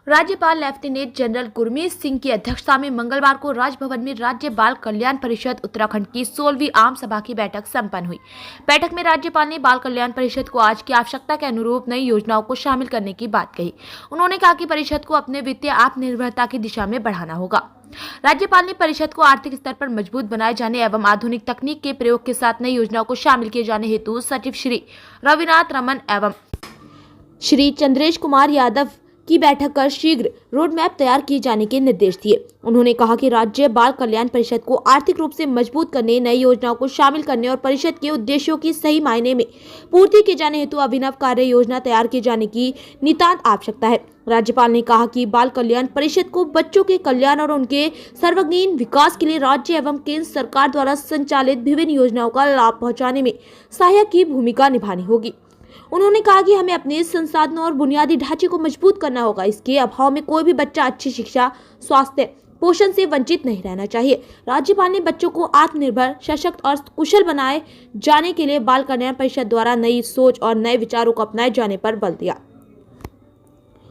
राज्यपाल lieutenant general Gurmeet Singh की अध्यक्षता में मंगलवार को राजभवन में राज्य बाल कल्याण परिषद उत्तराखंड की 16वीं आम सभा की बैठक संपन्न हुई। बैठक में राज्यपाल ने बाल कल्याण परिषद को आज की आवश्यकता के अनुरूप नई योजनाओं को शामिल करने की बात कही। उन्होंने कहा कि परिषद को अपने वित्तीय आत्मनिर्भरता की दिशा में बढ़ाना होगा। राज्यपाल ने परिषद को आर्थिक स्तर पर मजबूत बनाए जाने एवं आधुनिक तकनीक के प्रयोग के साथ नई योजनाओं को शामिल किए जाने हेतु सचिव श्री रविनाथ रमन एवं श्री चंद्रेश कुमार यादव की बैठक कर शीघ्र रोड मैप तैयार किए जाने के निर्देश दिए। उन्होंने कहा कि राज्य बाल कल्याण परिषद को आर्थिक रूप से मजबूत करने, नई योजनाओं को शामिल करने और परिषद के उद्देश्यों की सही मायने में पूर्ति किए जाने हेतु अभिनव कार्य योजना तैयार किए जाने की नितांत आवश्यकता है। राज्यपाल ने कहा कि बाल कल्याण परिषद को बच्चों के कल्याण और उनके सर्वांगीण विकास के लिए राज्य एवं केंद्र सरकार द्वारा संचालित विभिन्न योजनाओं का लाभ पहुँचाने में सहायक की भूमिका निभानी होगी। उन्होंने कहा कि हमें अपने संसाधनों और बुनियादी ढांचे को मजबूत करना होगा। इसके अभाव में कोई भी बच्चा अच्छी शिक्षा, स्वास्थ्य, पोषण से वंचित नहीं रहना चाहिए। राज्यपाल ने बच्चों को आत्मनिर्भर, सशक्त और कुशल बनाए जाने के लिए बाल कल्याण परिषद द्वारा नई सोच और नए विचारों को अपनाए जाने पर बल दिया।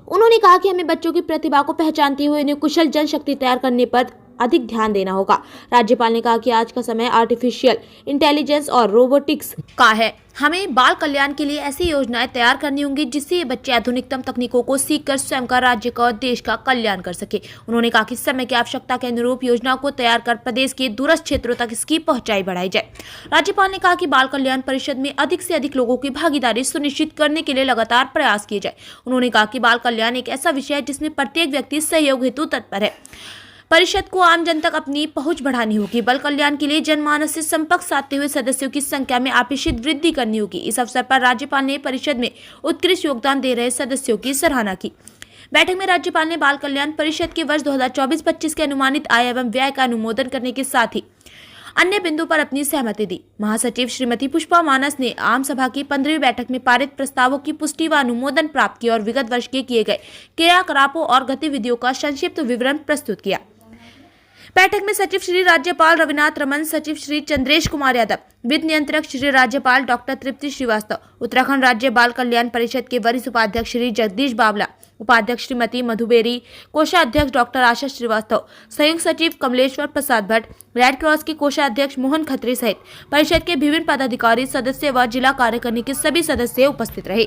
उन्होंने कहा कि हमें बच्चों की प्रतिभा को पहचानते हुए उन्हें कुशल जनशक्ति तैयार करने पर अधिक ध्यान देना होगा। राज्यपाल ने कहा कि आज का समय आर्टिफिशियल इंटेलिजेंस और रोबोटिक्स का है। हमें बाल कल्याण के लिए ऐसी योजनाएं तैयार करनी होंगी जिससे ये बच्चे आधुनिकतम तकनीकों को सीखकर स्वयं का, राज्य का और देश का कल्याण कर सके। उन्होंने कहा कि समय की आवश्यकता के अनुरूप योजनाओं को तैयार कर प्रदेश के दूरस्थ क्षेत्रों तक इसकी पहुंचाई बढ़ाई जाए। राज्यपाल ने कहा कि बाल कल्याण परिषद में अधिक से अधिक लोगों की भागीदारी सुनिश्चित करने के लिए लगातार प्रयास किए जाए। उन्होंने कहा कि बाल कल्याण एक ऐसा विषय है जिसमें प्रत्येक व्यक्ति सहयोग हेतु तत्पर है। परिषद को आम जन तक अपनी पहुंच बढ़ानी होगी। बाल कल्याण के लिए जनमानस से संपर्क साधते हुए सदस्यों की संख्या में अपेक्षित वृद्धि करनी होगी। इस अवसर पर राज्यपाल ने परिषद में उत्कृष्ट योगदान दे रहे सदस्यों की सराहना की। बैठक में राज्यपाल ने बाल कल्याण परिषद के वर्ष 2024-25 के अनुमानित आय एवं व्यय का अनुमोदन करने के साथ ही अन्य बिंदु पर अपनी सहमति दी। महासचिव श्रीमती पुष्पा मानस ने आम सभा की 15वीं बैठक में पारित प्रस्तावों की पुष्टि व अनुमोदन प्राप्त किया और विगत वर्ष के किए गए क्रियाकलापों और गतिविधियों का संक्षिप्त विवरण प्रस्तुत किया। बैठक में सचिव श्री राज्यपाल रविनाथ रमन, सचिव श्री चंद्रेश कुमार यादव, वित्त नियंत्रक श्री राज्यपाल डॉक्टर तृप्ति श्रीवास्तव, उत्तराखंड राज्य बाल कल्याण परिषद के वरिष्ठ उपाध्यक्ष श्री जगदीश बावला, उपाध्यक्ष श्रीमती मधुबेरी, कोषाध्यक्ष डॉक्टर आशा श्रीवास्तव, संयुक्त सचिव कमलेश्वर प्रसाद भट्ट, रेड क्रॉस के कोषाध्यक्ष मोहन खत्री सहित परिषद के विभिन्न पदाधिकारी, सदस्य व जिला कार्यकारिणी के सभी सदस्य उपस्थित रहे।